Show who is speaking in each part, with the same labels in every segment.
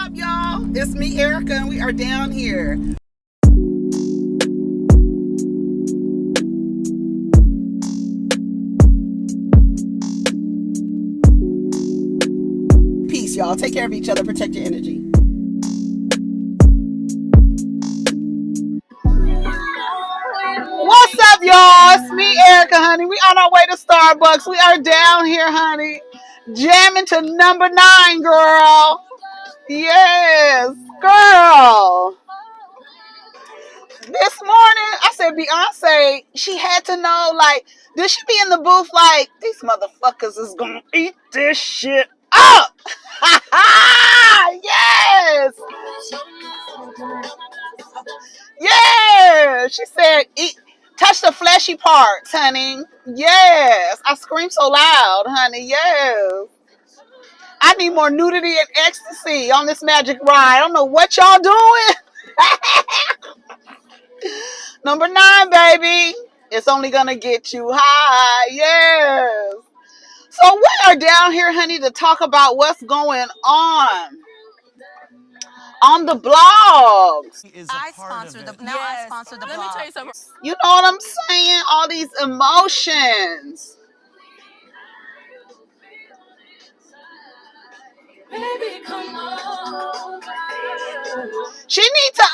Speaker 1: up, y'all? It's me, Erica, and we are down here. Peace, y'all. Take care of each other. Protect your energy. What's up, y'all? It's me, Erica, honey. We on our way to Starbucks. We are down here, honey. Jamming to number 9, girl. Yes, girl. This morning, I said Beyonce, she had to know, like, did she be in the booth like, these motherfuckers is gonna eat this shit up? Yes! Yeah! She said, eat, touch the fleshy parts, honey. Yes! I scream so loud, honey. Yes! I need more nudity and ecstasy on this magic ride. I don't know what y'all doing. Number 9, baby. It's only gonna get you high. Yes. So we are down here, honey, to talk about what's going on the blogs.
Speaker 2: I sponsor the blog.
Speaker 3: Let me tell you something.
Speaker 1: You know what I'm saying? All these emotions.
Speaker 3: Baby, come on.
Speaker 1: She needs to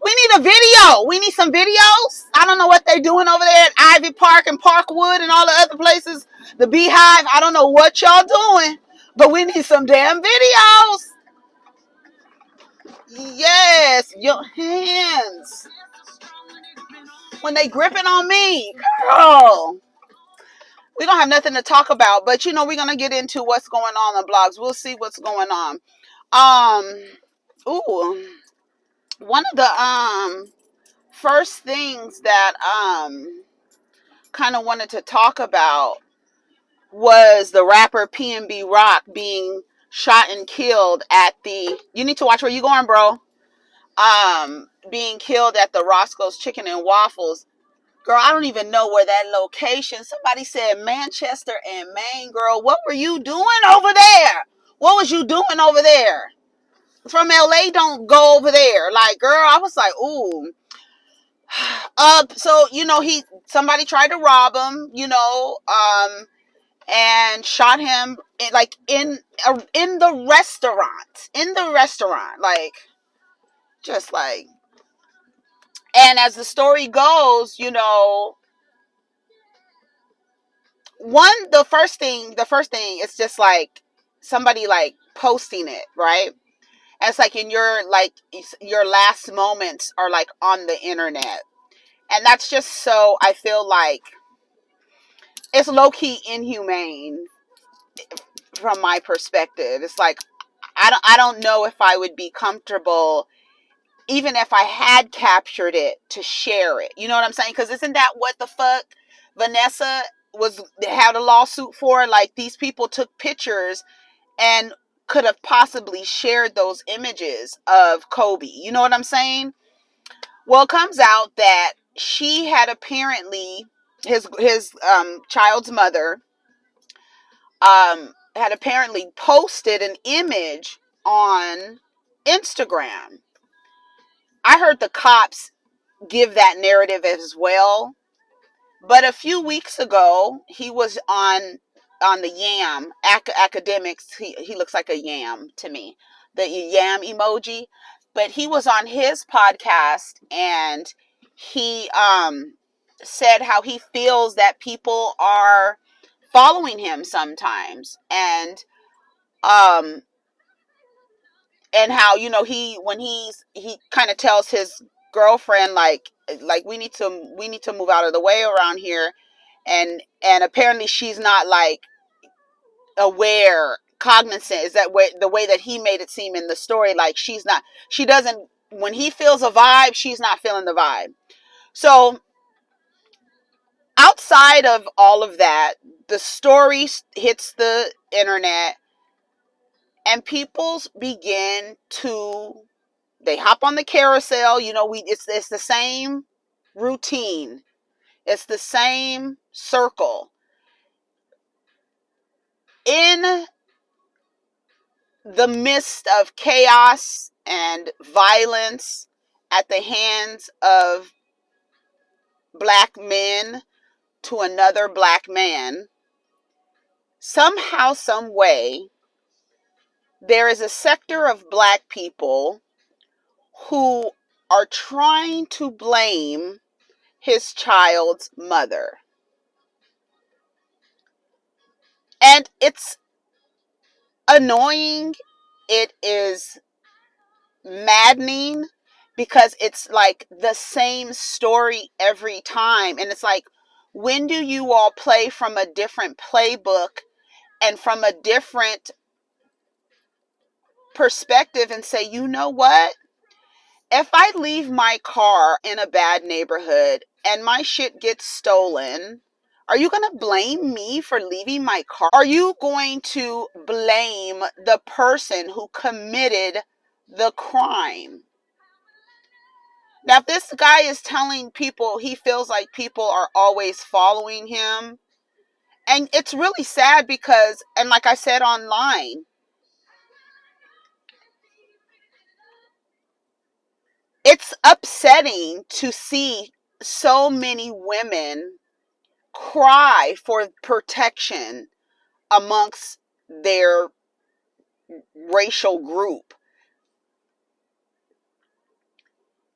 Speaker 1: we need a video. We need some videos. I don't know what they're doing over there at Ivy Park and Parkwood and all the other places. The Beehive. I don't know what y'all doing, but we need some damn videos. Yes, your hands. When they gripping on me, girl. We don't have nothing to talk about, but you know we're gonna get into what's going on the blogs. We'll see what's going on. One of the first things that kind of wanted to talk about was the rapper PnB Rock being shot and killed at the. You need to watch where you going, bro. Being killed at the Roscoe's Chicken and Waffles. Girl, I don't even know where that location. Somebody said Manchester and Maine. Girl, what were you doing over there? What was you doing over there? From LA, don't go over there. Like, girl, I was like, ooh. So, you know, somebody tried to rob him, you know, and shot him in the restaurant, like, just like. And as the story goes, you know, the first thing, it's just like somebody like posting it, right? And it's like your last moments are like on the internet. And that's just so, I feel like it's low-key inhumane from my perspective. It's like, I don't know if I would be comfortable even if I had captured it to share it. You know what I'm saying? Because isn't that what the fuck Vanessa had a lawsuit for? Like, these people took pictures and could have possibly shared those images of Kobe. You know what I'm saying? Well, it comes out that she had apparently, his child's mother, had apparently posted an image on Instagram. I heard the cops give that narrative as well. But a few weeks ago, he was on the yam academics. He looks like a yam to me, the yam emoji. But he was on his podcast and he said how he feels that people are following him sometimes, and how, you know, he kind of tells his girlfriend like we need to move out of the way around here, and apparently she's not like aware, cognizant, is that the way that he made it seem in the story, like she doesn't, when he feels a vibe, she's not feeling the vibe. So outside of all of that, the story hits the internet and people begin to, they hop on the carousel. You know, it's the same routine. It's the same circle. In the midst of chaos and violence at the hands of black men to another black man, somehow, some way, there is a sector of black people who are trying to blame his child's mother. And it's annoying. It is maddening because it's like the same story every time. And it's like, when do you all play from a different playbook and from a different perspective and say, you know what? If I leave my car in a bad neighborhood and my shit gets stolen, are you going to blame me for leaving my car? Are you going to blame the person who committed the crime? Now, if this guy is telling people he feels like people are always following him, and it's really sad because, and like I said online, it's upsetting to see so many women cry for protection amongst their racial group.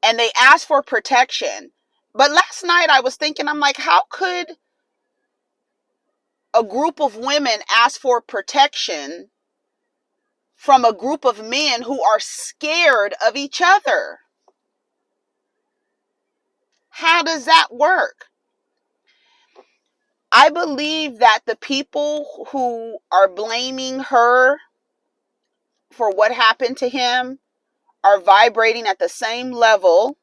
Speaker 1: And they ask for protection. But last night I was thinking, I'm like, how could a group of women ask for protection from a group of men who are scared of each other? How does that work? I believe that the people who are blaming her for what happened to him are vibrating at the same level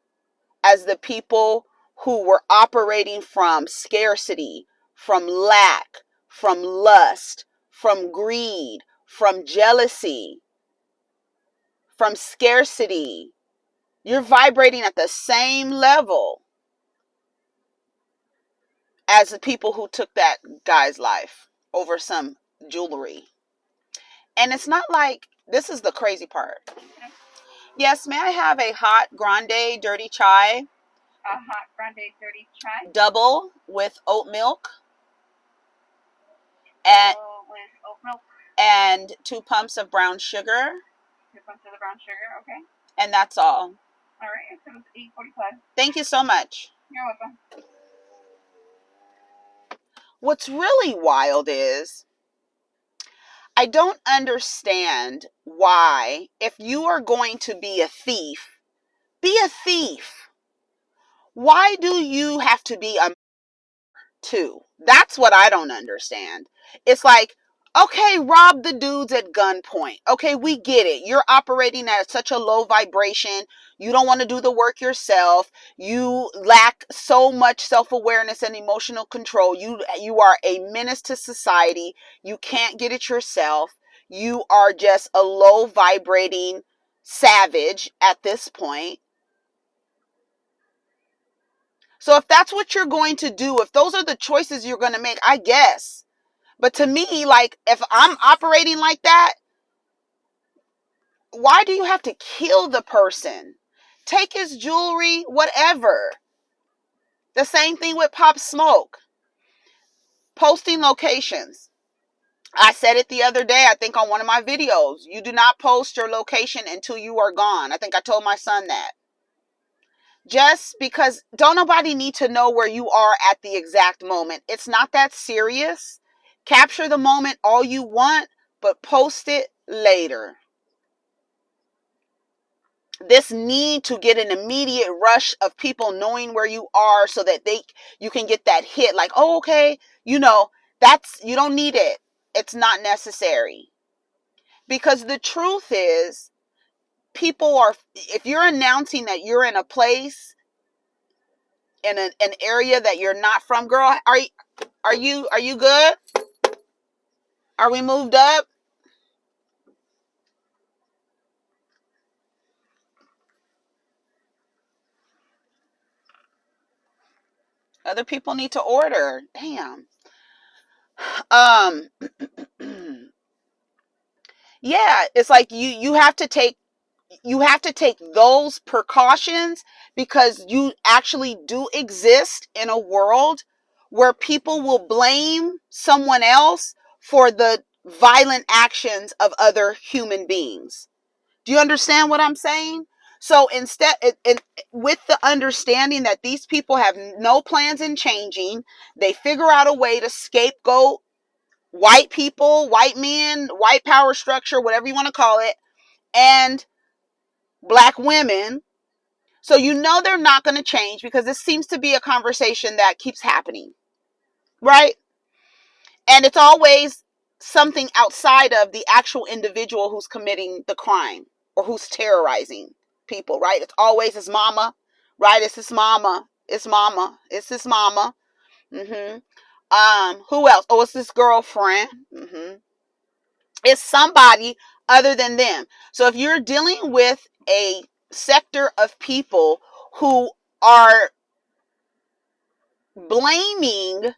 Speaker 1: as the people who were operating from scarcity, from lack, from lust, from greed, from jealousy, from scarcity. You're vibrating at the same level as the people who took that guy's life over some jewelry. And it's not like, this is the crazy part. Yes, may I have a hot grande dirty chai?
Speaker 4: A hot grande dirty chai?
Speaker 1: Double with oat milk. And and 2 pumps of brown sugar.
Speaker 4: 2 pumps of the brown sugar, okay.
Speaker 1: And that's all.
Speaker 4: All right, it's $8.45.
Speaker 1: Thank you so much.
Speaker 4: You're welcome.
Speaker 1: What's really wild is, I don't understand why, if you are going to be a thief, be a thief. Why do you have to be a too? That's what I don't understand. It's like, okay, rob the dudes at gunpoint. Okay, we get it. You're operating at such a low vibration. You don't want to do the work yourself. You lack so much self-awareness and emotional control. You are a menace to society. You can't get it yourself. You are just a low vibrating savage at this point. So if that's what you're going to do, if those are the choices you're going to make, I guess. But to me, like, if I'm operating like that, why do you have to kill the person? Take his jewelry, whatever. The same thing with Pop Smoke. Posting locations. I said it the other day, I think on one of my videos. You do not post your location until you are gone. I think I told my son that. Just because don't nobody need to know where you are at the exact moment. It's not that serious. Capture the moment all you want, but post it later. This need to get an immediate rush of people knowing where you are so that you can get that hit like, oh, okay, you don't need it. It's not necessary. Because the truth is, if you're announcing that you're in a place, in an area that you're not from, girl, are you good? Are we moved up? Other people need to order. Damn. Yeah, it's like you have to take those precautions, because you actually do exist in a world where people will blame someone else for the violent actions of other human beings. Do you understand what I'm saying? So instead, with the understanding that these people have no plans in changing, they figure out a way to scapegoat white people, white men, white power structure, whatever you want to call it, and black women. So you know they're not going to change, because this seems to be a conversation that keeps happening, right? And it's always something outside of the actual individual who's committing the crime or who's terrorizing people, right? It's always his mama, right? It's his mama. It's mama. It's his mama. Who else? Oh, it's his girlfriend. It's somebody other than them. So if you're dealing with a sector of people who are blaming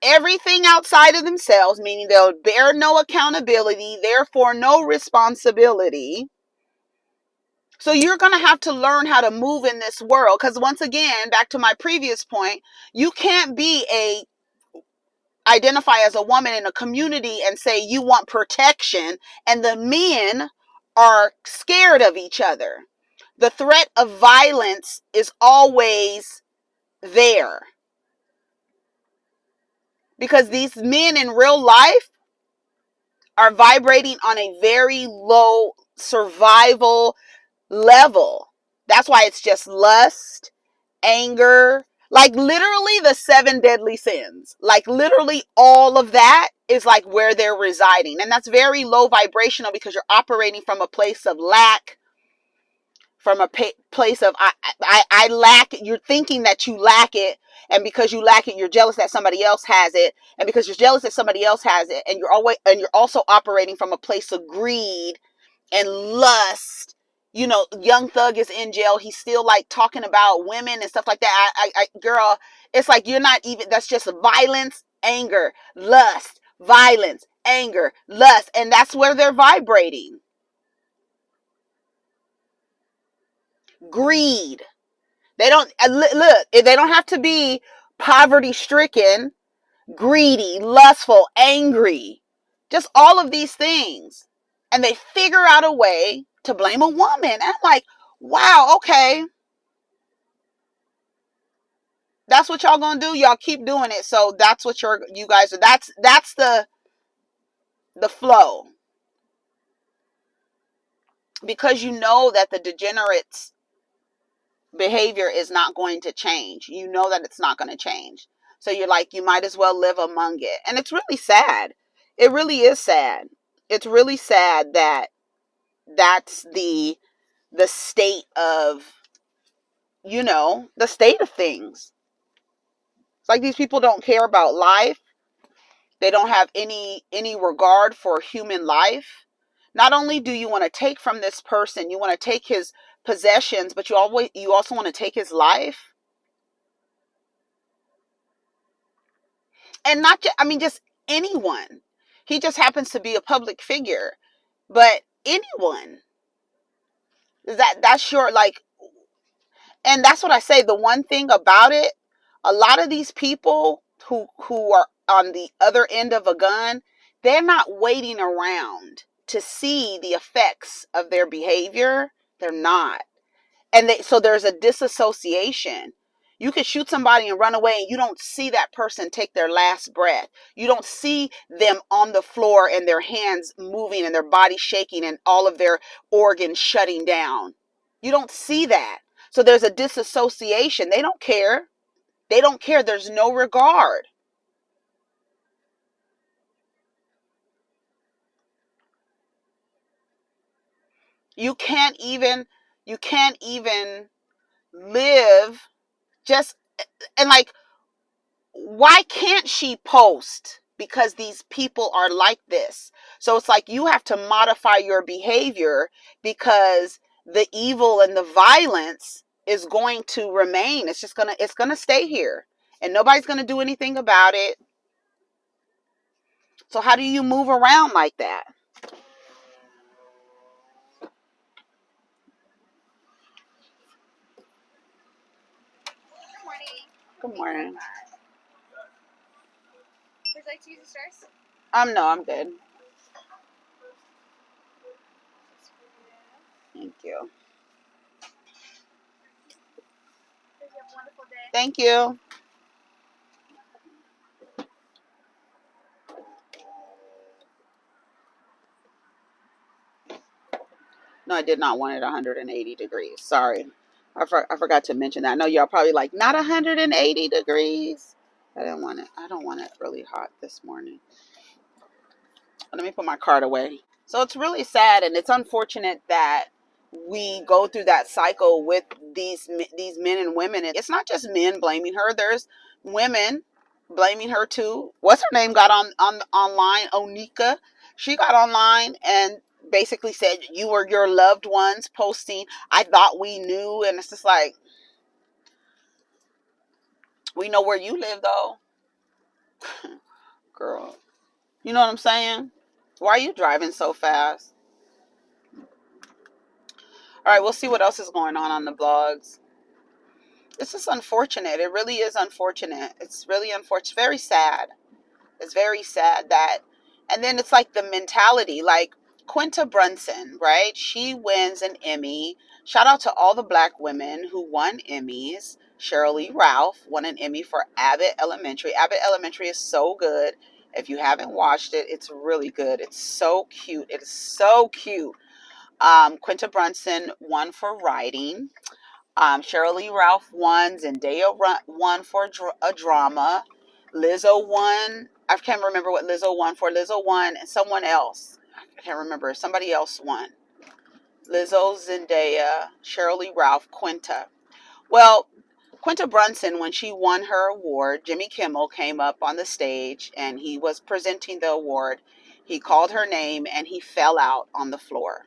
Speaker 1: everything outside of themselves, meaning they'll bear no accountability, therefore no responsibility. So you're going to have to learn how to move in this world. Because once again, back to my previous point, you can't identify as a woman in a community and say you want protection, and the men are scared of each other. The threat of violence is always there, because these men in real life are vibrating on a very low survival level. That's why it's just lust, anger, like literally the 7 deadly sins. Like literally all of that is like where they're residing. And that's very low vibrational, because you're operating from a place of lack, from a place of I lack it. You're thinking that you lack it, and because you lack it, you're jealous that somebody else has it, and because you're jealous that somebody else has it, and you're also operating from a place of greed and lust. You know, Young Thug is in jail. He's still like talking about women and stuff like that. Girl, it's like you're not even. That's just violence, anger, lust, violence, anger, lust, and that's where they're vibrating. Greed. They don't look. They don't have to be poverty stricken, greedy, lustful, angry. Just all of these things, and they figure out a way to blame a woman. And I'm like, wow, okay, that's what y'all gonna do. Y'all keep doing it. So that's what you guys are. That's the flow, because you know that the degenerates behavior is not going to change. You know that it's not going to change. So you're like, you might as well live among it. And it's really sad. It really is sad. It's really sad that that's the state of, the state of things. It's like these people don't care about life. They don't have any regard for human life. Not only do you want to take from this person, you want to take his possessions, but you also want to take his life. And not just, just anyone. He just happens to be a public figure, but anyone. That's your, like, and that's what I say. The one thing about it, a lot of these people who are on the other end of a gun, they're not waiting around to see the effects of their behavior. They're not. And so there's a disassociation. You can shoot somebody and run away, and you don't see that person take their last breath. You don't see them on the floor and their hands moving and their body shaking and all of their organs shutting down. You don't see that. So there's a disassociation. They don't care. They don't care. There's no regard. You can't even live just, and like, why can't she post? Because these people are like this. So it's like you have to modify your behavior, because the evil and the violence is going to remain. It's going to stay here, and nobody's going to do anything about it. So how do you move around like that? Good morning.
Speaker 2: Would you like to use the stairs?
Speaker 1: No, I'm good. Thank you.
Speaker 2: You have a wonderful day.
Speaker 1: Thank you. No, I did not want it 180 degrees. Sorry. I forgot to mention that. I know y'all probably like, not 180 degrees. I don't want it really hot this morning. Let me put my card away. So it's really sad, and it's unfortunate that we go through that cycle with these men and women. It's not just men blaming her. There's women blaming her too. What's her name got on online? Onika. She got online and basically said, you or your loved ones posting, I thought we knew. And it's just like, we know where you live though. Girl, you know what I'm saying? Why are you driving so fast? All right, we'll see what else is going on the blogs. This is unfortunate. It really is unfortunate. It's really unfortunate. Very sad. It's very sad that, and then it's like the mentality, like Quinta Brunson, right? She wins an Emmy. Shout out to all the black women who won Emmys. Cheryl Lee Ralph won an Emmy for Abbott Elementary. Abbott Elementary is so good. If you haven't watched it, it's really good. It's so cute. It is so cute. Quinta Brunson won for writing. Cheryl Lee Ralph won. Zendaya won for a drama. Lizzo won. I can't remember what Lizzo won for. Lizzo won and someone else. I can't remember. Somebody else won. Lizzo, Zendaya, Cheryl Lee Ralph, Quinta. Well, Quinta Brunson, when she won her award, Jimmy Kimmel came up on the stage and he was presenting the award. He called her name and he fell out on the floor.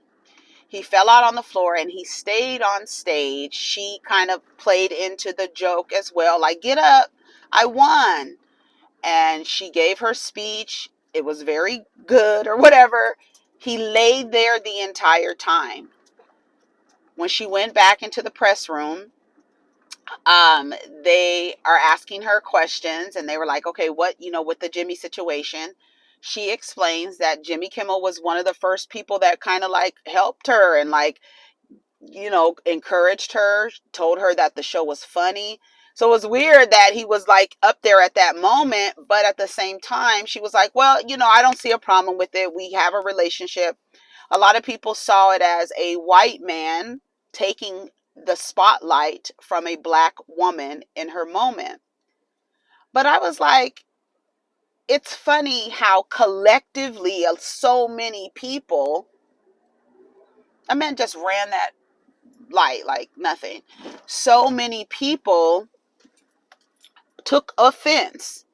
Speaker 1: He fell out on the floor and he stayed on stage. She kind of played into the joke as well, like, get up, I won. And she gave her speech. It was very good or whatever. He laid there the entire time. When she went back into the press room, they are asking her questions and they were like, okay, what, with the Jimmy situation. She explains that Jimmy Kimmel was one of the first people that kind of like helped her and like, encouraged her, told her that the show was funny. So it was weird that he was like up there at that moment, but at the same time, she was like, well, I don't see a problem with it. We have a relationship. A lot of people saw it as a white man taking the spotlight from a black woman in her moment. But I was like, it's funny how collectively so many people, a man just ran that light like nothing. So many people took offense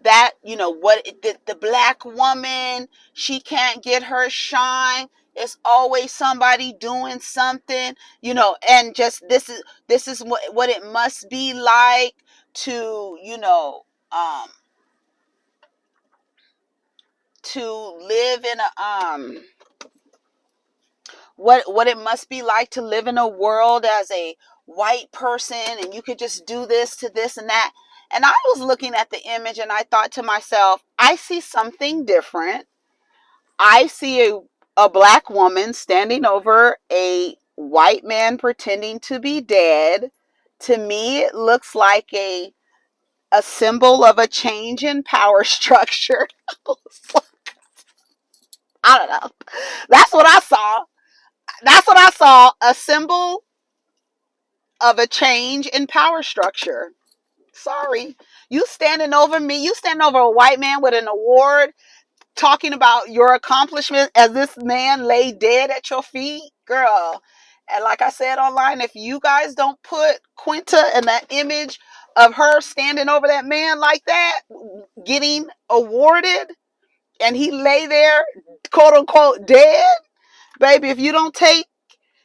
Speaker 1: that, what the black woman, she can't get her shine. It's always somebody doing something, and just this is what it must be like to, to live in a what it must be like to live in a world as a white person, and you could just do this to this and that. And I was looking at the image and I thought to myself, I see something different. I see a black woman standing over a white man pretending to be dead. To me, it looks like a symbol of a change in power structure. I don't know. That's what I saw. A symbol of a change in power structure. Sorry. You standing over me. You standing over a white man with an award talking about your accomplishment as this man lay dead at your feet. Girl. And like I said online, if you guys don't put Quinta in that image of her standing over that man like that, getting awarded, and he lay there, quote unquote, dead, baby, if you don't take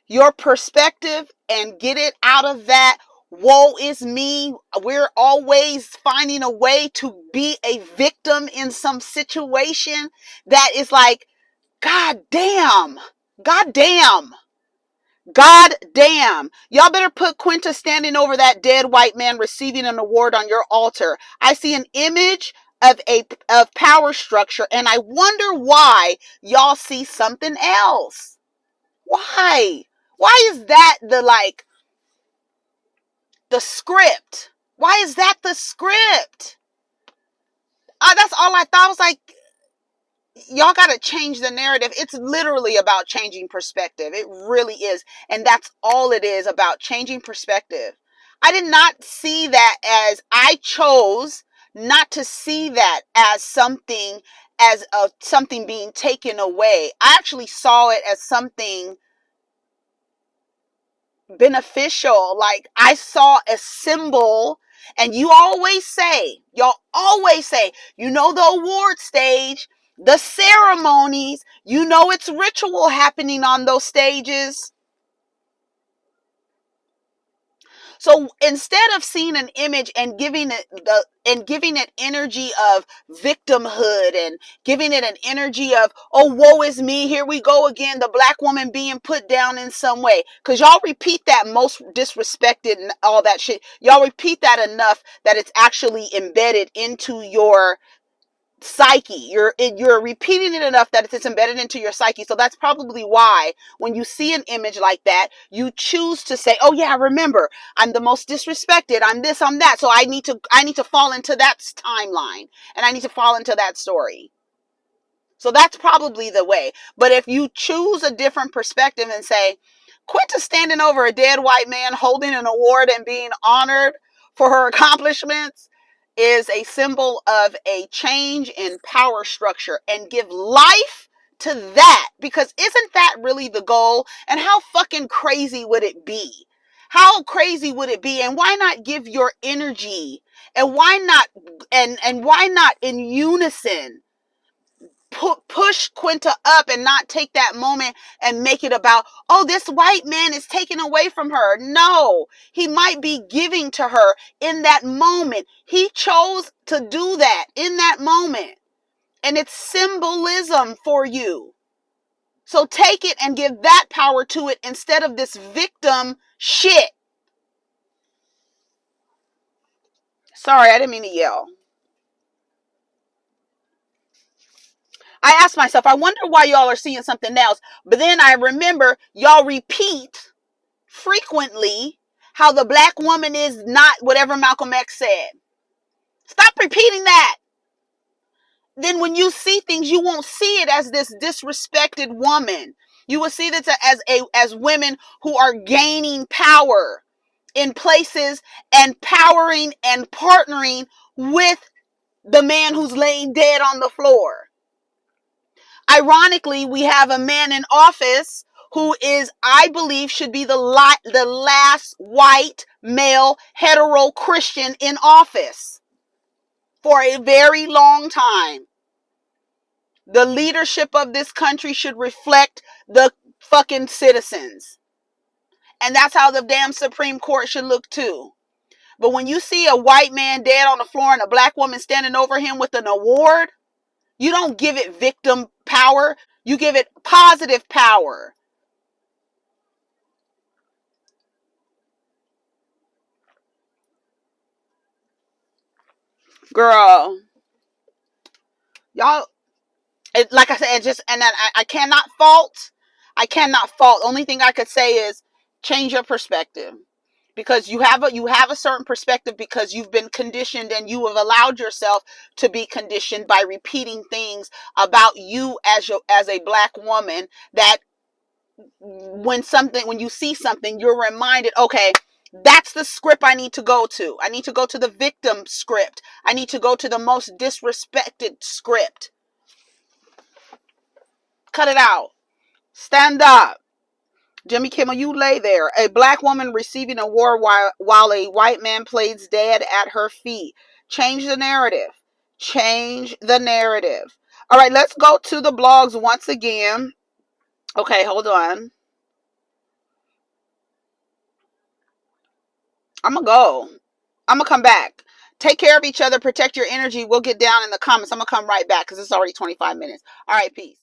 Speaker 1: your perspective and get it out of that woe is me, we're always finding a way to be a victim in some situation that is like, god damn, God damn. Y'all better put Quinta standing over that dead white man receiving an award on your altar. I see an image of power structure, and I wonder why y'all see something else. Why? Why is that the script? Why is that the script? That's all I thought. I was like, y'all got to change the narrative. It's literally about changing perspective. It really is. And that's all it is, about changing perspective. I did not see that as, I chose not to see that as something, something being taken away. I actually saw it as something beneficial. Like, I saw a symbol. And y'all always say, you know, the award stage, the ceremonies, you know, it's ritual happening on those stages. So instead of seeing an image and giving it energy of victimhood, and giving it an energy of, oh, woe is me, here we go again, the black woman being put down in some way. Because y'all repeat that, most disrespected and all that shit. Y'all repeat that enough that it's actually embedded into your psyche. You're repeating it enough that it's embedded into your psyche. So that's probably why when you see an image like that, you choose to say, oh yeah, remember, I'm the most disrespected, I'm this, I'm that, so I need to fall into that timeline, and I need to fall into that story. So that's probably the way. But if you choose a different perspective and say, Quinta standing over a dead white man holding an award and being honored for her accomplishments is a symbol of a change in power structure, and give life to that, because isn't that really the goal? And how fucking crazy would it be? How crazy would it be? And why not give your energy, and why not in unison push Quinta up, and not take that moment and make it about, oh, this white man is taking away from her. No, he might be giving to her in that moment. He chose to do that in that moment, and it's symbolism for you. So take it and give that power to it instead of this victim shit. Sorry, I didn't mean to yell. I asked myself, I wonder why y'all are seeing something else. But then I remember y'all repeat frequently how the black woman is not whatever Malcolm X said. Stop repeating that. Then when you see things, you won't see it as this disrespected woman. You will see this as women who are gaining power in places, and powering and partnering with the man who's laying dead on the floor. Ironically, we have a man in office who is, I believe, should be the last white male hetero Christian in office for a very long time. The leadership of this country should reflect the fucking citizens. And that's how the damn Supreme Court should look too. But when you see a white man dead on the floor and a black woman standing over him with an award, you don't give it victim power. You give it positive power. Girl, y'all, like I said, I cannot fault. Only thing I could say is change your perspective, because you have a certain perspective because you've been conditioned, and you have allowed yourself to be conditioned by repeating things about you as a black woman, that when you see something, you're reminded, okay, that's the script I need to go to. I need to go to the victim script. I need to go to the most disrespected script. Cut it out. Stand up. Jimmy Kimmel, you lay there. A black woman receiving an award while a white man plays dead at her feet. Change the narrative. Change the narrative. All right, let's go to the blogs once again. Okay, hold on. I'm going to go. I'm going to come back. Take care of each other. Protect your energy. We'll get down in the comments. I'm going to come right back because it's already 25 minutes. All right, peace.